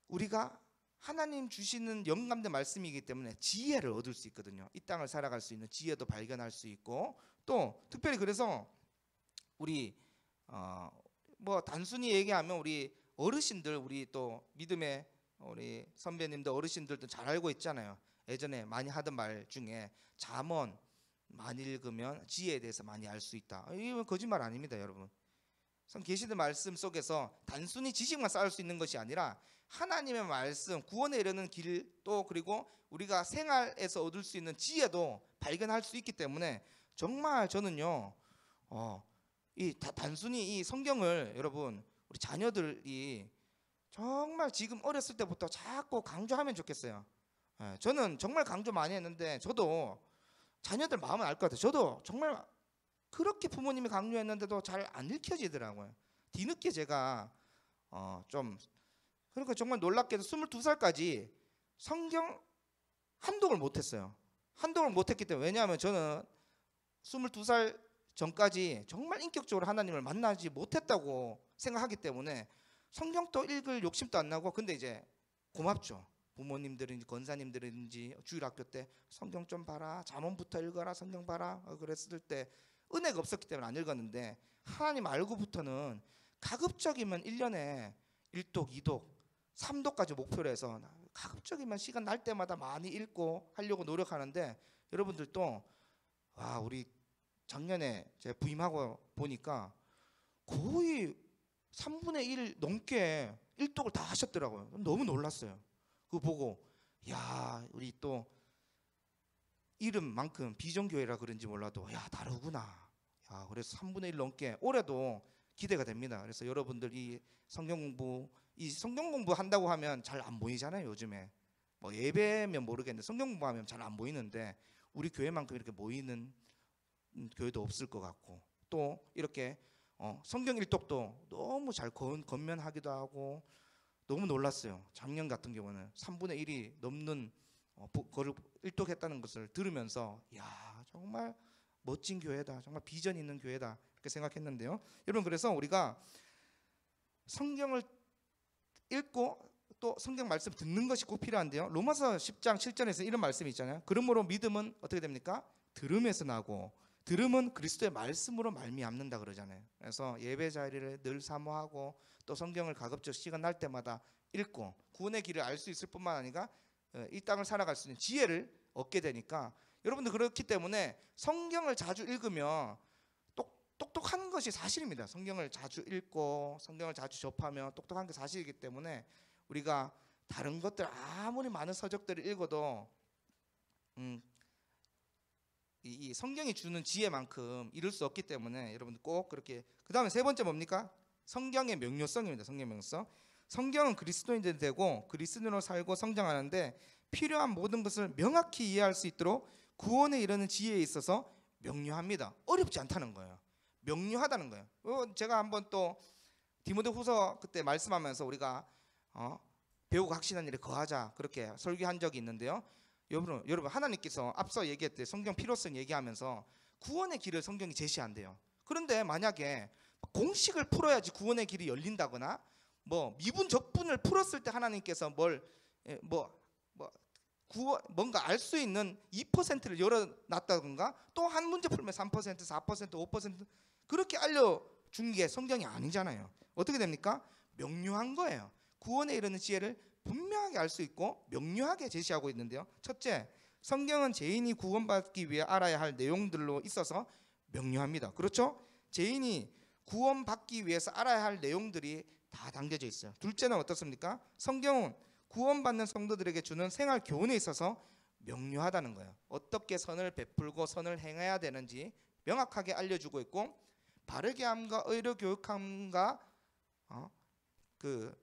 우리가 하나님 주시는 영감된 말씀이기 때문에 지혜를 얻을 수 있거든요. 이 땅을 살아갈 수 있는 지혜도 발견할 수 있고, 또 특별히 그래서 우리 단순히 얘기하면 우리 어르신들, 우리 또 믿음의 우리 선배님들, 어르신들도 잘 알고 있잖아요. 예전에 많이 하던 말 중에 잠언 많이 읽으면 지혜에 대해서 많이 알 수 있다. 이건 거짓말 아닙니다, 여러분. 계시된 말씀 속에서 단순히 지식만 쌓을 수 있는 것이 아니라 하나님의 말씀, 구원에 이르는 길, 또 그리고 우리가 생활에서 얻을 수 있는 지혜도 발견할 수 있기 때문에 정말 저는요, 단순히 이 성경을 여러분, 우리 자녀들이 정말 지금 어렸을 때부터 자꾸 강조하면 좋겠어요. 저는 정말 강조 많이 했는데 저도 자녀들 마음은 알 것 같아요. 저도 정말 그렇게 부모님이 강요했는데도 잘 안 읽혀지더라고요. 뒤늦게 제가 그러니까 정말 놀랍게도 22살까지 성경 한독을 못했어요. 한독을 못했기 때문에. 왜냐하면 저는 22살 전까지 정말 인격적으로 하나님을 만나지 못했다고 생각하기 때문에 성경도 읽을 욕심도 안 나고. 근데 이제 고맙죠. 부모님들인지 권사님들인지 주일학교 때 성경 좀 봐라, 잠언부터 읽어라, 성경 봐라 그랬을 때 은혜가 없었기 때문에 안 읽었는데, 하나님 알고부터는 가급적이면 1년에 1독, 2독, 3독까지 목표로 해서 가급적이면 시간 날 때마다 많이 읽고 하려고 노력하는데, 여러분들도 우리 작년에 제가 부임하고 보니까 거의 3분의 1 넘게 1독을 다 하셨더라고요. 너무 놀랐어요. 그거 보고 우리 또 이름만큼 비전교회라 그런지 몰라도 다르구나. 그래서 3분의 1 넘게 올해도 기대가 됩니다. 그래서 여러분들 이 성경 공부 한다고 하면 잘 안 보이잖아요. 요즘에 예배면 모르겠는데 성경 공부하면 잘 안 보이는데 우리 교회만큼 이렇게 모이는 교회도 없을 것 같고, 또 이렇게 성경 일독도 너무 잘 건면하기도 하고 너무 놀랐어요. 작년 같은 경우는 3분의 1이 넘는 그걸 일독했다는 것을 들으면서 정말 멋진 교회다, 정말 비전 있는 교회다, 이렇게 생각했는데요. 여러분, 그래서 우리가 성경을 읽고 또 성경 말씀 듣는 것이 꼭 필요한데요. 로마서 10장 7절에서 이런 말씀이 있잖아요. 그러므로 믿음은 어떻게 됩니까? 들음에서 나고 들음은 그리스도의 말씀으로 말미암는다 그러잖아요. 그래서 예배 자리를 늘 사모하고 또 성경을 가급적 시간 날 때마다 읽고 구원의 길을 알 수 있을 뿐만 아니라 이 땅을 살아갈 수 있는 지혜를 얻게 되니까, 여러분들 그렇기 때문에 성경을 자주 읽으면 똑똑한 것이 사실입니다. 성경을 자주 읽고 성경을 자주 접하면 똑똑한 게 사실이기 때문에 우리가 다른 것들 아무리 많은 서적들을 읽어도 이 성경이 주는 지혜만큼 이룰 수 없기 때문에 여러분들 꼭 그렇게. 그 다음에 세 번째 뭡니까? 성경의 명료성입니다. 성경의 명료성. 성경은 그리스도인들이 되고 그리스도인으로 살고 성장하는데 필요한 모든 것을 명확히 이해할 수 있도록 구원에 이르는 지혜에 있어서 명료합니다. 어렵지 않다는 거예요. 명료하다는 거예요. 제가 한번 또 디모데후서 그때 말씀하면서 우리가 배우고 확신한 일에 거하자 그렇게 설교한 적이 있는데요. 여러분 하나님께서 앞서 얘기했듯이 성경 필요성 얘기하면서 구원의 길을 성경이 제시한대요. 그런데 만약에 공식을 풀어야지 구원의 길이 열린다거나 뭐 미분 적분을 풀었을 때 하나님께서 뭔가 알 수 있는 2%를 열어놨다든가 또 한 문제 풀면 3%, 4%, 5% 그렇게 알려준 게 성경이 아니잖아요. 어떻게 됩니까? 명료한 거예요. 구원에 이르는 지혜를 분명하게 알 수 있고 명료하게 제시하고 있는데요. 첫째, 성경은 죄인이 구원받기 위해 알아야 할 내용들로 있어서 명료합니다. 그렇죠? 죄인이 구원받기 위해서 알아야 할 내용들이 다 담겨져 있어요. 둘째는 어떻습니까? 성경은 구원받는 성도들에게 주는 생활 교훈에 있어서 명료하다는 거예요. 어떻게 선을 베풀고 선을 행해야 되는지 명확하게 알려주고 있고 바르게 함과 의로 교육함과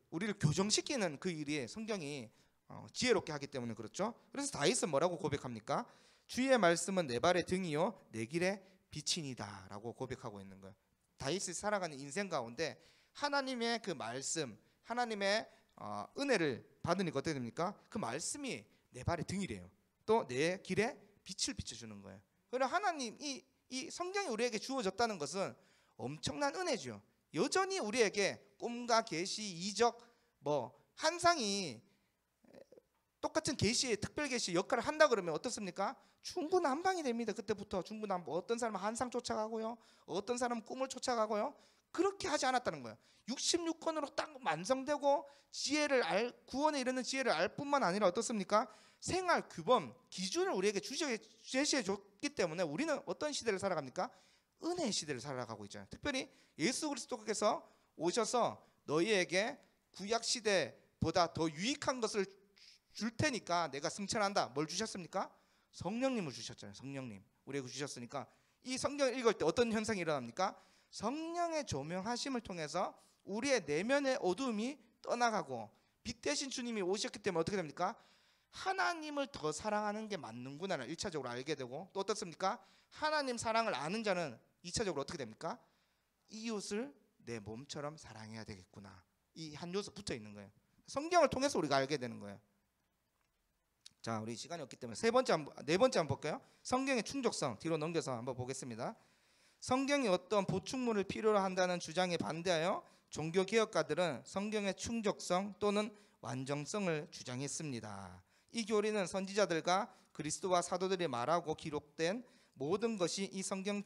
우리를 교정시키는 그 일이 성경이 지혜롭게 하기 때문에 그렇죠. 그래서 다윗은 뭐라고 고백합니까? 주의 말씀은 내 발의 등이요 내 길의 빛이니이다 라고 고백하고 있는 거예요. 다윗이 살아가는 인생 가운데 하나님의 그 말씀, 하나님의 은혜를 받으니까 어떻게 됩니까? 그 말씀이 내 발의 등이래요. 또 내 길에 빛을 비춰주는 거예요. 그러나 하나님 이 성경이 우리에게 주어졌다는 것은 엄청난 은혜죠. 여전히 우리에게 꿈과 계시, 이적, 환상이 똑같은 계시의 특별 계시 역할을 한다 그러면 어떻습니까? 중구난방이 됩니다. 그때부터 중구난방. 어떤 사람은 환상 쫓아가고요, 어떤 사람은 꿈을 쫓아가고요. 그렇게 하지 않았다는 거예요. 66권으로 딱 완성되고 구원에 이르는 지혜를 알 뿐만 아니라 어떻습니까? 생활 규범, 기준을 우리에게 제시해 줬기 때문에 우리는 어떤 시대를 살아갑니까? 은혜의 시대를 살아가고 있잖아요. 특별히 예수 그리스도께서 오셔서 너희에게 구약 시대보다 더 유익한 것을 줄 테니까 내가 승천한다. 뭘 주셨습니까? 성령님을 주셨잖아요. 성령님 우리에게 주셨으니까 이 성경을 읽을 때 어떤 현상이 일어납니까? 성령의 조명하심을 통해서 우리의 내면의 어두움이 떠나가고 빛 대신 주님이 오셨기 때문에 어떻게 됩니까? 하나님을 더 사랑하는 게 맞는구나를 1차적으로 알게 되고 또 어떻습니까? 하나님 사랑을 아는 자는 2차적으로 어떻게 됩니까? 이웃을 내 몸처럼 사랑해야 되겠구나. 이 한 요소 붙어 있는 거예요. 성경을 통해서 우리가 알게 되는 거예요. 자, 우리 시간이 없기 때문에 네 번째 한번 볼까요? 성경의 충족성 뒤로 넘겨서 한번 보겠습니다. 성경이 어떤 보충물을 필요로 한다는 주장에 반대하여 종교개혁가들은 성경의 충족성 또는 완전성을 주장했습니다. 이 교리는 선지자들과 그리스도와 사도들이 말하고 기록된 모든 것이 이 성경에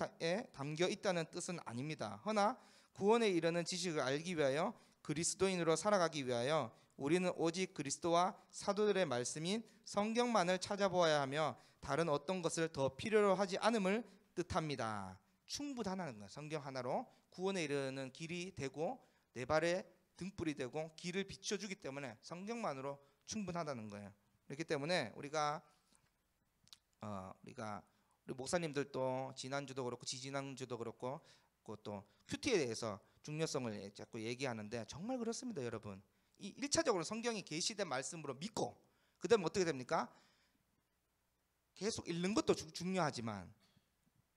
담겨 있다는 뜻은 아닙니다. 허나 구원에 이르는 지식을 알기 위하여 그리스도인으로 살아가기 위하여 우리는 오직 그리스도와 사도들의 말씀인 성경만을 찾아보아야 하며 다른 어떤 것을 더 필요로 하지 않음을 뜻합니다. 충분하다는 거예요. 성경 하나로 구원에 이르는 길이 되고 내 발에 등불이 되고 길을 비춰주기 때문에 성경만으로 충분하다는 거예요. 그렇기 때문에 우리 목사님들도 지난주도 그렇고 지지난주도 그렇고 또 큐티에 대해서 중요성을 자꾸 얘기하는데 정말 그렇습니다. 여러분, 이 1차적으로 성경이 계시된 말씀으로 믿고 그 다음에 어떻게 됩니까? 계속 읽는 것도 중요하지만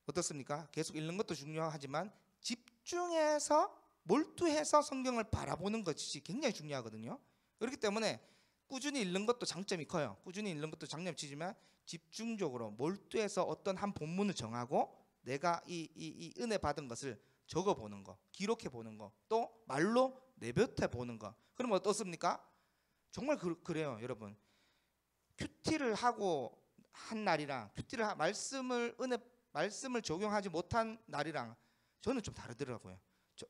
어떻습니까? 계속 읽는 것도 중요하지만 집중해서 몰두해서 성경을 바라보는 것이 굉장히 중요하거든요. 그렇기 때문에 꾸준히 읽는 것도 장점이 커요. 꾸준히 읽는 것도 장점이 지지만 집중적으로 몰두해서 어떤 한 본문을 정하고 내가 이 은혜 받은 것을 적어보는 거, 기록해보는 거, 또 말로 내뱉어 보는 거. 그러면 어떻습니까? 정말 그래요, 여러분. 큐티를 하고 한 날이랑 말씀을 적용하지 못한 날이랑 저는 좀 다르더라고요.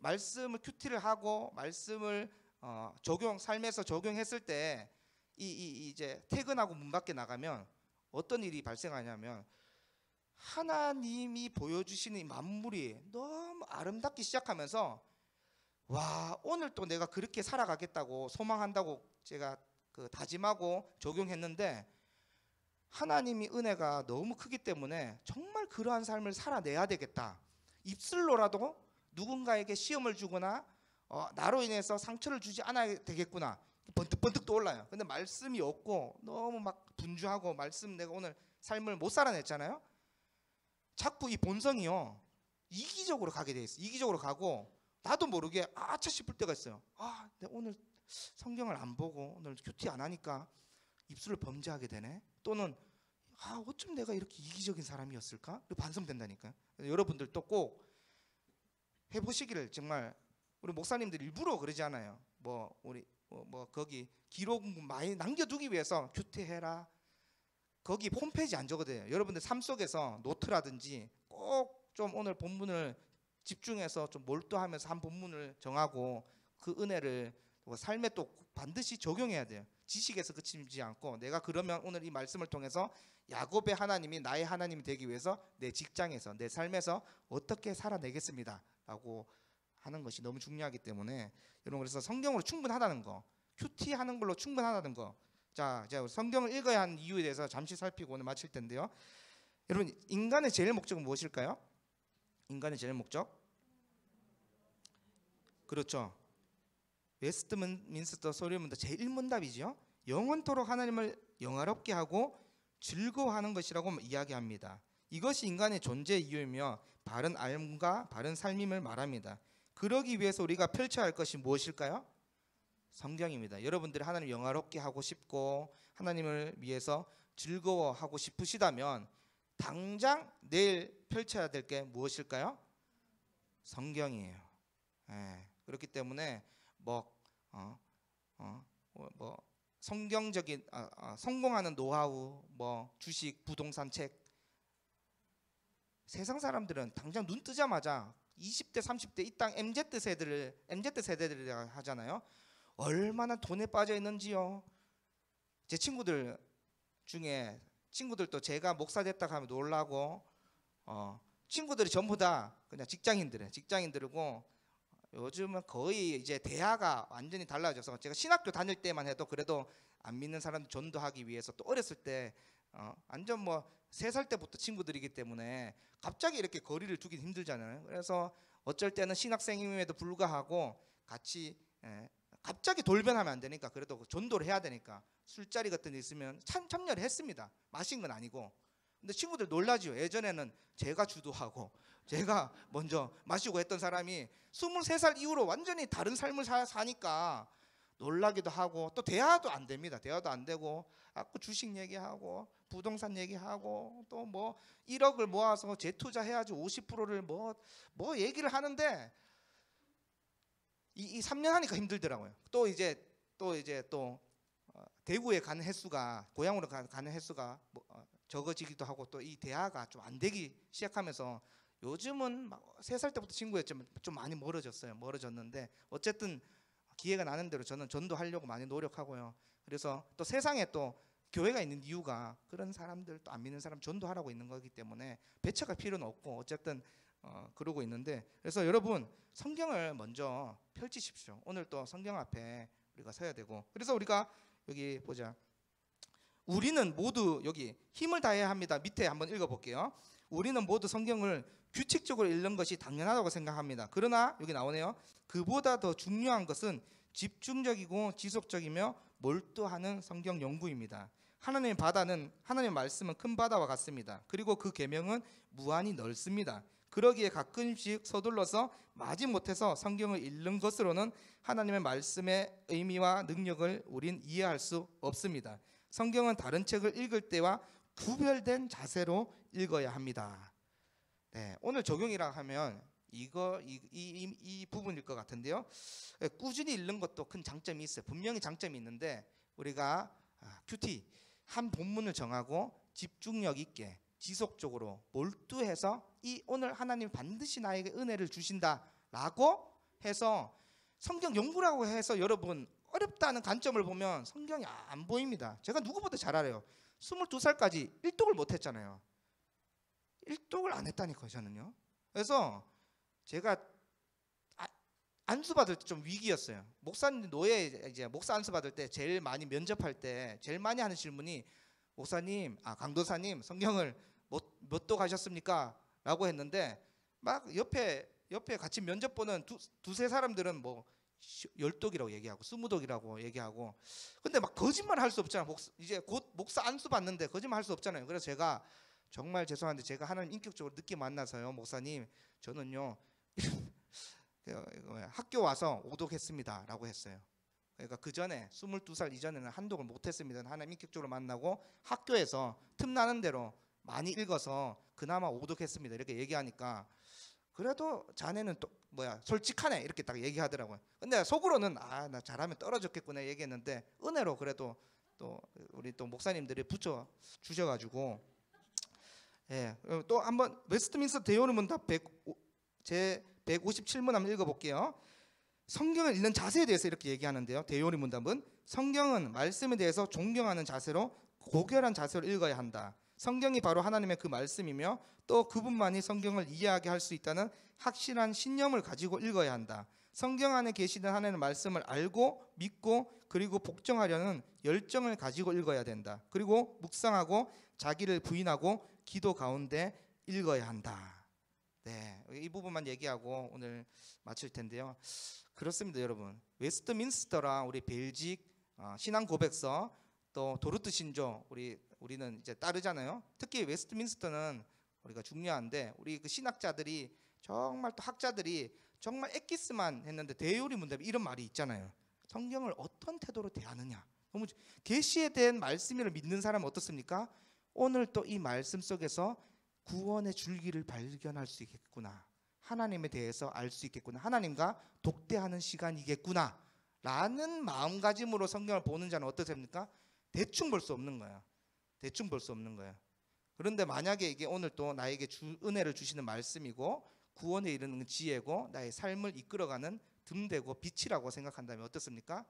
말씀을 큐티를 하고 말씀을 삶에서 적용했을 때 이제 퇴근하고 문 밖에 나가면 어떤 일이 발생하냐면 하나님이 보여주시는 이 만물이 너무 아름답기 시작하면서 와, 오늘 또 내가 그렇게 살아가겠다고 소망한다고 제가 다짐하고 적용했는데 하나님이 은혜가 너무 크기 때문에 정말 그러한 삶을 살아내야 되겠다. 입술로라도 누군가에게 시험을 주거나 나로 인해서 상처를 주지 않아야 되겠구나. 번뜩번뜩 떠올라요. 근데 말씀이 없고 너무 막 분주하고 말씀 내가 오늘 삶을 못 살아냈잖아요. 자꾸 이 본성이요 이기적으로 가게 돼 있어요. 이기적으로 가고 나도 모르게 아차 싶을 때가 있어요. 내가 오늘 성경을 안 보고 오늘 큐티 안 하니까 입술을 범죄하게 되네. 또는 어쩜 내가 이렇게 이기적인 사람이었을까? 반성된다니까요. 여러분들도 꼭 해보시기를. 정말 우리 목사님들 일부러 그러지 않아요. 우리 거기 기록 많이 남겨두기 위해서 큐티해라. 거기 홈페이지 안 적어도요. 여러분들 삶 속에서 노트라든지 꼭 좀 오늘 본문을 집중해서 좀 몰두하면서 한 본문을 정하고 그 은혜를 삶에 또 반드시 적용해야 돼요. 지식에서 그치지 않고 내가 그러면 오늘 이 말씀을 통해서 야곱의 하나님이 나의 하나님이 되기 위해서 내 직장에서 내 삶에서 어떻게 살아내겠습니다 라고 하는 것이 너무 중요하기 때문에 여러분, 그래서 성경으로 충분하다는 거, 큐티하는 걸로 충분하다는 거. 자, 이제 성경을 읽어야 하는 이유에 대해서 잠시 살피고 오늘 마칠 텐데요. 여러분, 인간의 제일 목적은 무엇일까요? 인간의 제일 목적? 그렇죠. 웨스트민스터 소리문답 제1문답이죠. 영원토록 하나님을 영화롭게 하고 즐거워하는 것이라고 이야기합니다. 이것이 인간의 존재 이유이며 바른 삶과 바른 삶임을 말합니다. 그러기 위해서 우리가 펼쳐야 할 것이 무엇일까요? 성경입니다. 여러분들이 하나님 영화롭게 하고 싶고 하나님을 위해서 즐거워하고 싶으시다면 당장 내일 펼쳐야 될 게 무엇일까요? 성경이에요. 그렇기 때문에 성경적인 성공하는 노하우, 주식, 부동산 책, 세상 사람들은 당장 눈 뜨자마자 20대, 30대 이 땅 MZ 세대들이라 하잖아요. 얼마나 돈에 빠져 있는지요. 제 친구들 중에 친구들도 제가 목사 됐다 하면 놀라고 친구들이 전부 다 그냥 직장인들이고 요즘은 거의 이제 대화가 완전히 달라져서 제가 신학교 다닐 때만 해도 그래도 안 믿는 사람 전도하기 위해서 또 어렸을 때 완전 3살 때부터 친구들이기 때문에 갑자기 이렇게 거리를 두긴 힘들잖아요. 그래서 어쩔 때는 신학생임에도 불구하고 같이 갑자기 돌변하면 안 되니까 그래도 전도를 해야 되니까 술자리 같은 데 있으면 참여를 했습니다. 마신 건 아니고. 근데 친구들 놀라죠. 예전에는 제가 주도하고 제가 먼저 마시고 했던 사람이 23살 이후로 완전히 다른 삶을 사니까 놀라기도 하고 또 대화도 안 됩니다. 대화도 안 되고 주식 얘기하고 부동산 얘기하고 또 1억을 모아서 재투자해야지 50%를 얘기를 하는데 이 3년 하니까 힘들더라고요. 또 대구에 가는 횟수가 고향으로 가는 횟수가 적어지기도 하고 또 이 대화가 좀 안 되기 시작하면서 요즘은 3살 때부터 친구였지만 좀 많이 멀어졌는데 어쨌든 기회가 나는 대로 저는 전도하려고 많이 노력하고요. 그래서 또 세상에 또 교회가 있는 이유가 그런 사람들 또 안 믿는 사람 전도하라고 있는 거기 때문에 배척할 필요는 없고 어쨌든 그러고 있는데, 그래서 여러분 성경을 먼저 펼치십시오. 오늘 또 성경 앞에 우리가 서야 되고, 그래서 우리가 여기 보자. 우리는 모두 여기 힘을 다해야 합니다. 밑에 한번 읽어볼게요. 우리는 모두 성경을 규칙적으로 읽는 것이 당연하다고 생각합니다. 그러나 여기 나오네요. 그보다 더 중요한 것은 집중적이고 지속적이며 몰두하는 성경 연구입니다. 하나님의 말씀은 큰 바다와 같습니다. 그리고 그 계명은 무한히 넓습니다. 그러기에 가끔씩 서둘러서 마지못해서 성경을 읽는 것으로는 하나님의 말씀의 의미와 능력을 우린 이해할 수 없습니다. 성경은 다른 책을 읽을 때와 구별된 자세로 읽어야 합니다. 네, 오늘 적용이라 하면 이 부분일 것 같은데요. 꾸준히 읽는 것도 큰 장점이 있어요. 분명히 장점이 있는데 우리가 큐티 한 본문을 정하고 집중력 있게 지속적으로 몰두해서 이 오늘 하나님 반드시 나에게 은혜를 주신다라고 해서 성경 연구라고 해서 여러분 어렵다는 관점을 보면 성경이 안 보입니다. 제가 누구보다 잘 알아요. 22살까지 1독을 못했잖아요. 1독을 안 했다니까요, 저는요. 그래서 제가 안수 받을 때 좀 위기였어요. 목사님 노예 이제 목사 안수 받을 때 제일 많이 면접할 때 제일 많이 하는 질문이 목사님, 강도사님 성경을 몇 도 가셨습니까? 라고 했는데 막 옆에 같이 면접 보는 두세 사람들은 뭐 10독이라고 얘기하고 20독이라고 얘기하고 근데 막 거짓말 할 수 없잖아요. 이제 곧 목사 안수 받는데 거짓말 할 수 없잖아요. 그래서 제가 정말 죄송한데 제가 하나님 인격적으로 늦게 만나서요. 목사님 저는요 학교 와서 오독했습니다 라고 했어요. 그러니까 그 전에 22살 이전에는 한독을 못했습니다. 하나님 인격적으로 만나고 학교에서 틈나는 대로 많이 읽어서 그나마 오독했습니다 이렇게 얘기하니까 그래도 자네는 또 솔직하네 이렇게 딱 얘기하더라고요. 근데 속으로는 나 잘하면 떨어졌겠구나 얘기했는데 은혜로 그래도 또 우리 또 목사님들이 붙여 주셔가지고 또 한번 웨스트민스터 대요리 문답 제 157문 한번 읽어볼게요. 성경을 읽는 자세에 대해서 이렇게 얘기하는데요. 대요리 문답은 성경은 말씀에 대해서 존경하는 자세로 고결한 자세로 읽어야 한다. 성경이 바로 하나님의 그 말씀이며 또 그분만이 성경을 이해하게 할 수 있다는 확실한 신념을 가지고 읽어야 한다. 성경 안에 계시는 하나님의 말씀을 알고 믿고 그리고 복종하려는 열정을 가지고 읽어야 된다. 그리고 묵상하고 자기를 부인하고 기도 가운데 읽어야 한다. 네, 이 부분만 얘기하고 오늘 마칠 텐데요. 그렇습니다, 여러분. 웨스트민스터랑 우리 벨직 신앙 고백서 또 도르트 신조 우리는 이제 따르잖아요. 특히 웨스트민스터는 우리가 중요한데 우리 그 신학자들이 정말 또 학자들이 정말 엑기스만 했는데 대요리 문답에 이런 말이 있잖아요. 성경을 어떤 태도로 대하느냐. 너무 계시에 대한 말씀을 믿는 사람은 어떻습니까? 오늘 또 이 말씀 속에서 구원의 줄기를 발견할 수 있겠구나. 하나님에 대해서 알 수 있겠구나. 하나님과 독대하는 시간이겠구나 라는 마음가짐으로 성경을 보는 자는 어떻습니까? 대충 볼 수 없는 거예요. 대충 볼 수 없는 거예요. 그런데 만약에 이게 오늘 또 나에게 은혜를 주시는 말씀이고 구원에 이르는 지혜고 나의 삶을 이끌어가는 듬되고 빛이라고 생각한다면 어떻습니까?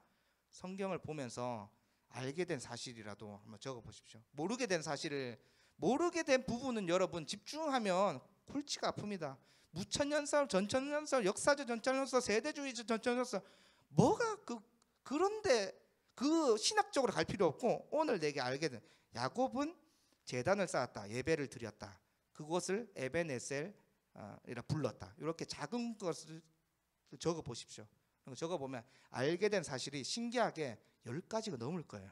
성경을 보면서 알게 된 사실이라도 한번 적어보십시오. 모르게 된 부분은 여러분 집중하면 골치가 아픕니다. 무천년설, 전천년설, 역사적 전천년설, 세대주의적 전천년설 뭐가 그런데 그 신학적으로 갈 필요 없고 오늘 내게 알게 된 야곱은 제단을 쌓았다. 예배를 드렸다. 그곳을 에베네셀이라 불렀다. 이렇게 작은 것을 적어보십시오. 적어보면 알게 된 사실이 신기하게 10가지가 넘을 거예요.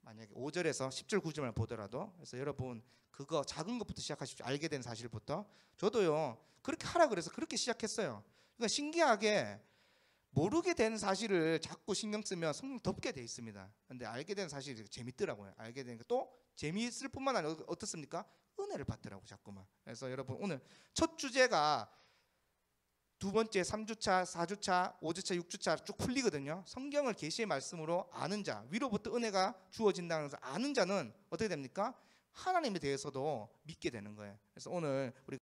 만약에 5절에서 10절 9절만 보더라도. 그래서 여러분 그거 작은 것부터 시작하십시오. 알게 된 사실부터. 저도요 그렇게 하라 그래서 그렇게 시작했어요. 그러니까 신기하게 모르게 된 사실을 자꾸 신경 쓰면 성경 덮게 돼 있습니다. 근데 알게 된 사실이 재밌더라고요. 알게 되니까 또 재미있을 뿐만 아니라 어떻습니까? 은혜를 받더라고 자꾸만. 그래서 여러분 오늘 첫 주제가 두 번째 3주차, 4주차, 5주차, 6주차 쭉 풀리거든요. 성경을 계시의 말씀으로 아는 자, 위로부터 은혜가 주어진다는 것을 아는 자는 어떻게 됩니까? 하나님에 대해서도 믿게 되는 거예요. 그래서 오늘 우리